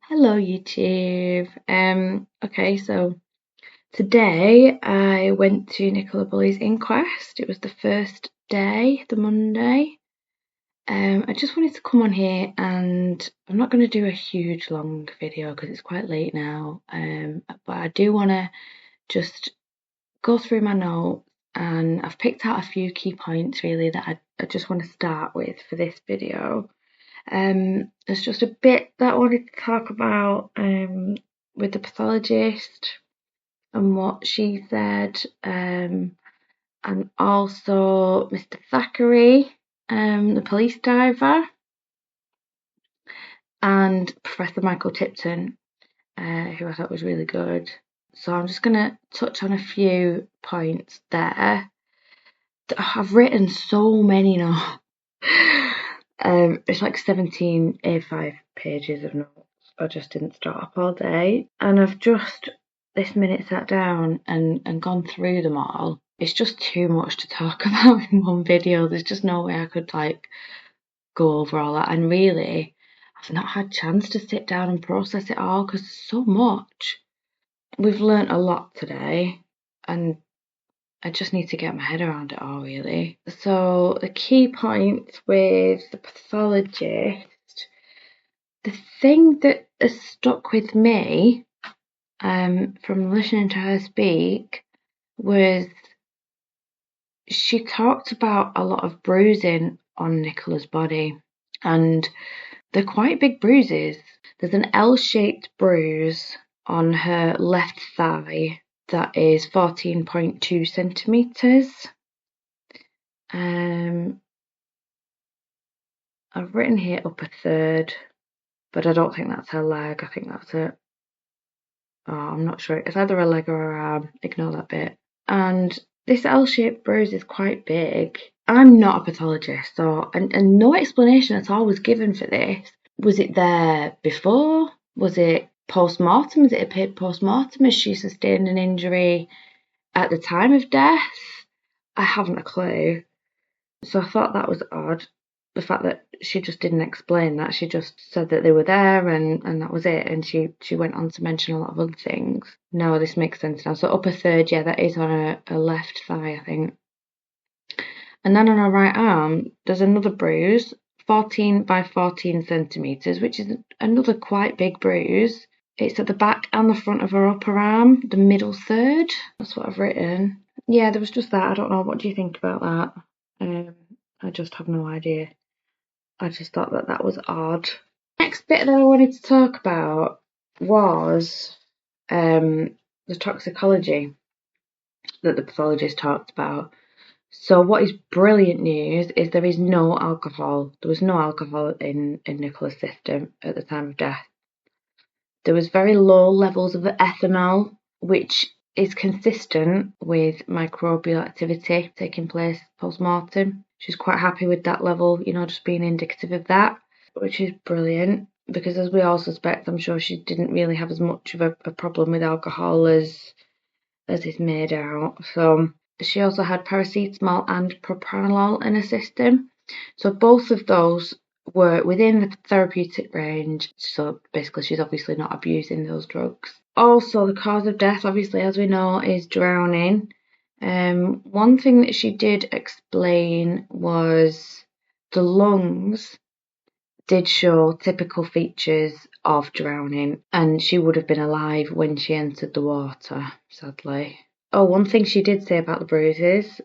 Hello YouTube. Okay, so today I went to Nicola Bulley's Inquest. It was the first day, the Monday. I just wanted to come on here, and I'm not going to do a huge long video because it's quite late now. But I do want to just go through my notes, and I've picked out a few key points really that I just want to start with for this video. There's just a bit that I wanted to talk about with the pathologist and what she said, and also Mr. Thackeray, the police diver, and Professor Michael Tipton, who I thought was really good. So I'm just going to touch on a few points there. I've written so many now. It's like 17 A5 pages of notes. I just didn't stop all day, and I've just this minute sat down and gone through them all. It's just too much to talk about in one video. There's just no way I could go over all that, and really I've not had a chance to sit down and process it all because there's so much. We've learnt a lot today, and I just need to get my head around it all, really. So the key points with the pathologist, the thing that has stuck with me from listening to her speak was she talked about a lot of bruising on Nicola's body, and they're quite big bruises. There's an L-shaped bruise on her left thigh that is 14.2 centimetres. I've written here upper third, but I don't think that's her leg. I think that's it. Oh, I'm not sure. It's either a leg or her arm. Ignore that bit. And this L-shaped bruise is quite big. I'm not a pathologist, so and no explanation at all was given for this. Was it there before? Was it post-mortem? Was it a post-mortem? Has she sustained an injury at the time of death? I haven't a clue. So I thought that was odd. The fact that she just didn't explain that. She just said that they were there and that was it. And she went on to mention a lot of other things. No, this makes sense now. So upper third, yeah, that is on her left thigh, I think. And then on her right arm, there's another bruise, 14 by 14 centimetres, which is another quite big bruise. It's at the back and the front of her upper arm, the middle third. That's what I've written. Yeah, there was just that. I don't know. What do you think about that? I just have no idea. I just thought that was odd. Next bit that I wanted to talk about was the toxicology that the pathologist talked about. So what is brilliant news is there is no alcohol. There was no alcohol in Nicola's system at the time of death. There was very low levels of ethanol, which is consistent with microbial activity taking place post-mortem. She's quite happy with that level, just being indicative of that, which is brilliant because, as we all suspect, I'm sure she didn't really have as much of a problem with alcohol as is made out. So she also had paracetamol and propranolol in her system. So both of those were within the therapeutic range. So basically, she's obviously not abusing those drugs. Also, the cause of death, obviously, as we know, is drowning. One thing that she did explain was the lungs did show typical features of drowning, and she would have been alive when she entered the water, sadly. Oh, one thing she did say about the bruises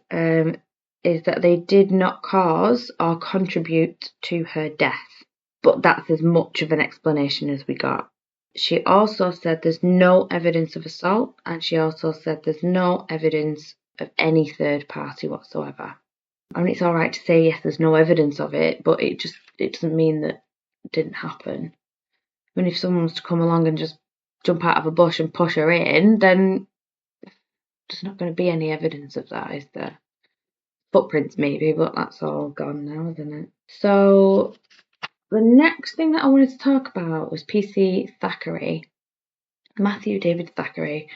is that they did not cause or contribute to her death, but that's as much of an explanation as we got. She also said there's no evidence of assault, and she also said there's no evidence of any third party whatsoever. I mean, it's all right to say, yes, there's no evidence of it, but it doesn't mean that it didn't happen. I mean, if someone was to come along and just jump out of a bush and push her in, then there's not going to be any evidence of that, is there? Footprints maybe, but that's all gone now, isn't it? So the next thing that I wanted to talk about was PC Thackeray, Matthew David Thackeray.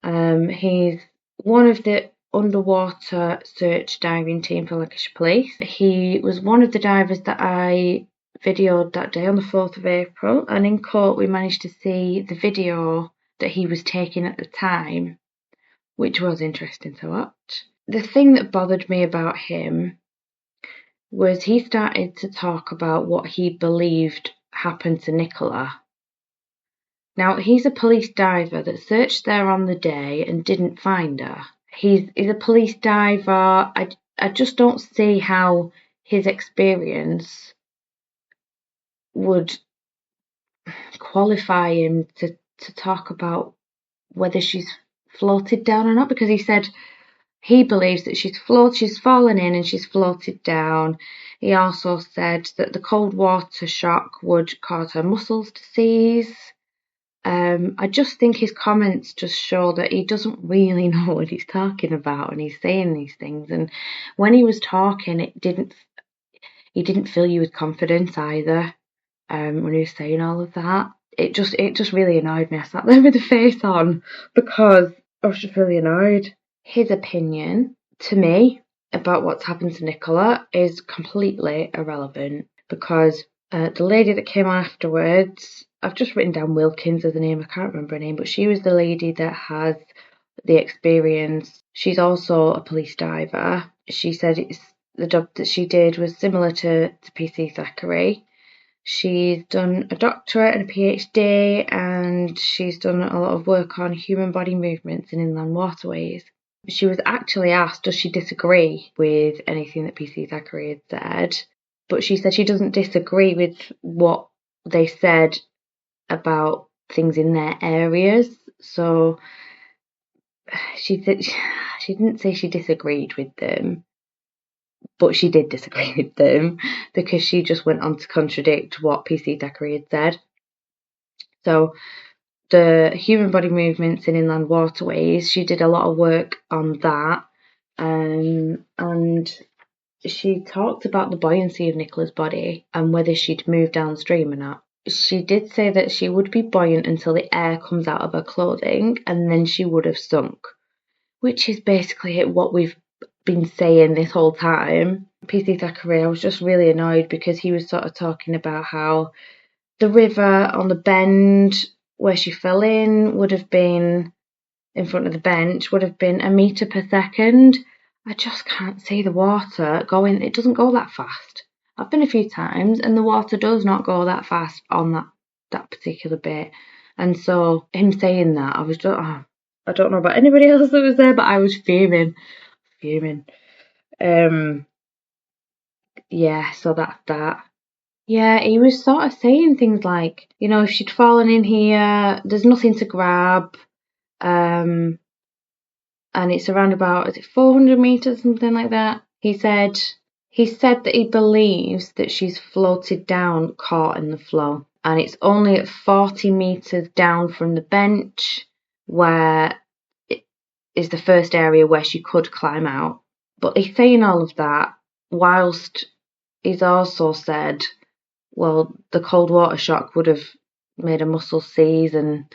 He's one of the underwater search diving team for Lancashire Police. He was one of the divers that I videoed that day on the 4th of April, and in court we managed to see the video that he was taking at the time, which was interesting to watch. The thing that bothered me about him was he started to talk about what he believed happened to Nicola. Now, he's a police diver that searched there on the day and didn't find her. He's a police diver. I just don't see how his experience would qualify him to talk about whether she's floated down or not, because he said he believes that she's fallen in and she's floated down. He also said that the cold water shock would cause her muscles to seize. I just think his comments just show that he doesn't really know what he's talking about when he's saying these things. And when he was talking, he didn't fill you with confidence either. When he was saying all of that, it just really annoyed me. I sat there with the face on because I was just really annoyed. His opinion to me about what's happened to Nicola is completely irrelevant, because the lady that came on afterwards, I've just written down Wilkins as a name, I can't remember her name, but she was the lady that has the experience. She's also a police diver. She said the job that she did was similar to PC Thackeray. She's done a doctorate and a PhD, and she's done a lot of work on human body movements in inland waterways. She was actually asked, does she disagree with anything that PC Thackeray had said? But she said she doesn't disagree with what they said about things in their areas. So she didn't say she disagreed with them, but she did disagree with them, because she just went on to contradict what PC Thackeray had said. So the human body movements in inland waterways, she did a lot of work on that, and she talked about the buoyancy of Nicola's body and whether she'd move downstream or not. She did say that she would be buoyant until the air comes out of her clothing, and then she would have sunk, which is basically what we've been saying this whole time. PC Thackeray, I was just really annoyed because he was sort of talking about how the river on the bend where she fell in would have been, in front of the bench, would have been a metre per second. I just can't see the water going. It doesn't go that fast. I've been a few times and the water does not go that fast on that particular bit. And so him saying that, I was just, I don't know about anybody else that was there, but I was fuming. Yeah, so that's that. Yeah, he was sort of saying things like, if she'd fallen in here, there's nothing to grab, and it's around about, is it 400 metres, something like that? He said that he believes that she's floated down, caught in the flow, and it's only at 40 metres down from the bench where it is the first area where she could climb out. But he's saying all of that whilst he's also said, well, the cold water shock would have made her muscles seize, and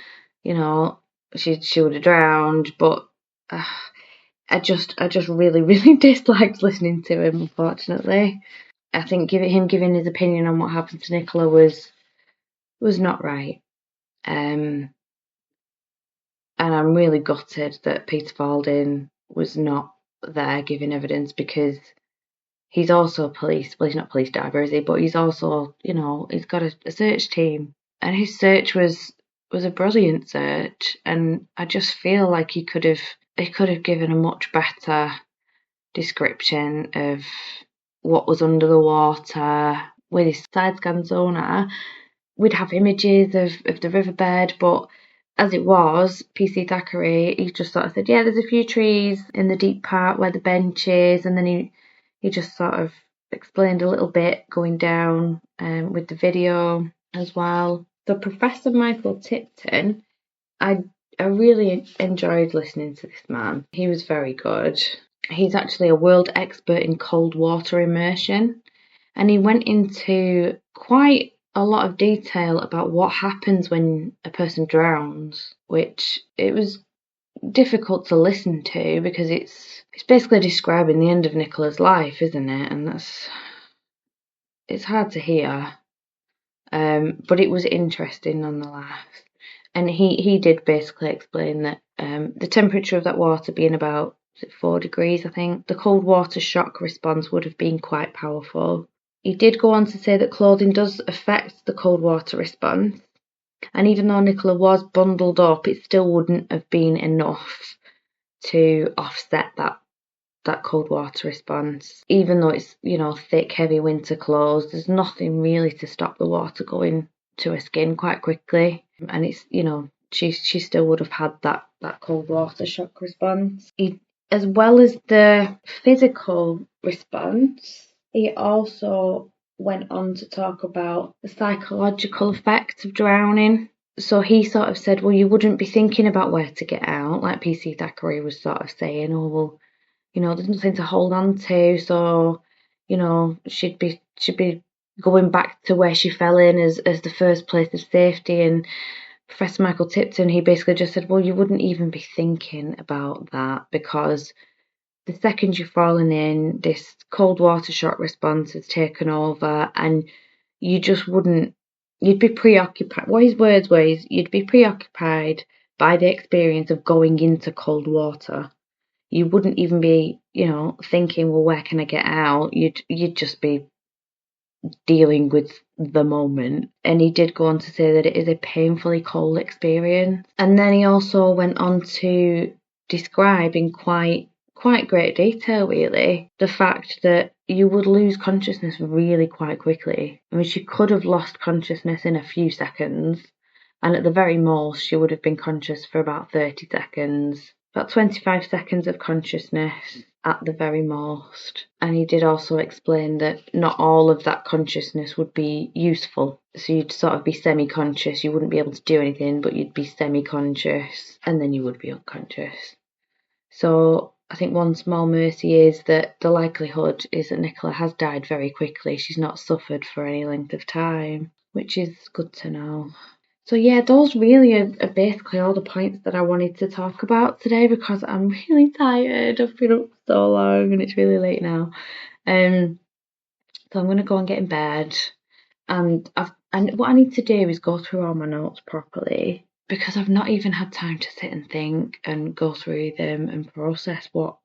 she would have drowned. But I just really, really disliked listening to him, unfortunately. I think him giving his opinion on what happened to Nicola was not right. And I'm really gutted that Peter Falding was not there giving evidence, because he's also police. Well, he's not a police diver, is he? But he's also, he's got a search team, and his search was a brilliant search. And I just feel like he could have given a much better description of what was under the water with his side scan sonar. We'd have images of the riverbed, but as it was, PC Thackeray, he just sort of said, yeah, there's a few trees in the deep part where the bench is, and then he just sort of explained a little bit going down with the video as well. So Professor Michael Tipton, I really enjoyed listening to this man. He was very good. He's actually a world expert in cold water immersion, and he went into quite a lot of detail about what happens when a person drowns, which it was difficult to listen to, because it's basically describing the end of Nicola's life, isn't it? And it's hard to hear. But it was interesting nonetheless. And he did basically explain that the temperature of that water being about 4 degrees, I think, the cold water shock response would have been quite powerful. He did go on to say that clothing does affect the cold water response. And even though Nicola was bundled up, it still wouldn't have been enough to offset that cold water response. Even though it's, thick, heavy winter clothes, there's nothing really to stop the water going to her skin quite quickly. And it's, she still would have had that cold water shock response. As well as the physical response, he also went on to talk about the psychological effects of drowning. So he sort of said, well, you wouldn't be thinking about where to get out, like PC Thackeray was sort of saying, oh, well, there's nothing to hold on to, so, she'd be going back to where she fell in as the first place of safety. And Professor Michael Tipton, he basically just said, well, you wouldn't even be thinking about that, because the second you've fallen in, this cold water shock response has taken over, and you just wouldn't, you'd be preoccupied. What his words were is, you'd be preoccupied by the experience of going into cold water. You wouldn't even be, thinking, well, where can I get out? You'd just be dealing with the moment. And he did go on to say that it is a painfully cold experience. And then he also went on to describe in quite great detail, really, the fact that you would lose consciousness really quite quickly. I mean, she could have lost consciousness in a few seconds, and at the very most, she would have been conscious for about 30 seconds. About 25 seconds of consciousness at the very most. And he did also explain that not all of that consciousness would be useful. So you'd sort of be semi-conscious, you wouldn't be able to do anything, but you'd be semi-conscious, and then you would be unconscious. So I think one small mercy is that the likelihood is that Nicola has died very quickly. She's not suffered for any length of time, which is good to know. So yeah, those really are basically all the points that I wanted to talk about today, because I'm really tired. I've been up so long and it's really late now. So I'm going to go and get in bed. And what I need to do is go through all my notes properly, because I've not even had time to sit and think and go through them and process what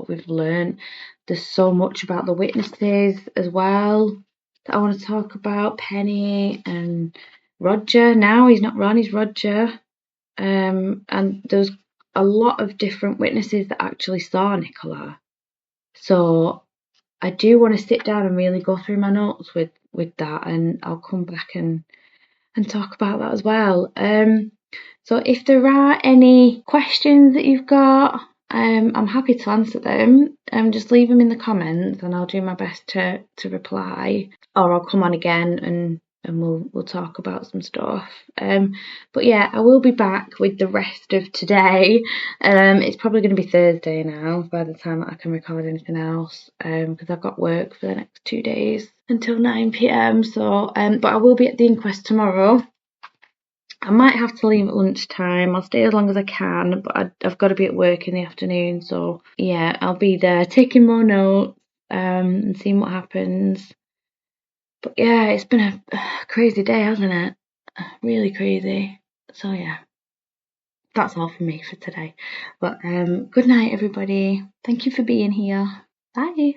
we've learned. There's so much about the witnesses as well that I want to talk about. Penny and Roger. Now he's not Ron, he's Roger. And there's a lot of different witnesses that actually saw Nicola. So I do want to sit down and really go through my notes with that, and I'll come back and talk about that as well. So if there are any questions that you've got, I'm happy to answer them. Just leave them in the comments and I'll do my best to reply, or I'll come on again and we'll talk about some stuff. But yeah, I will be back with the rest of today. It's probably going to be Thursday now by the time that I can record anything else, because I've got work for the next 2 days until 9 p.m. So, but I will be at the inquest tomorrow. I might have to leave at lunchtime. I'll stay as long as I can, but I've got to be at work in the afternoon. So yeah, I'll be there taking more notes and seeing what happens. But yeah, it's been a crazy day, hasn't it? Really crazy. So yeah, that's all from me for today. But good night, everybody. Thank you for being here. Bye.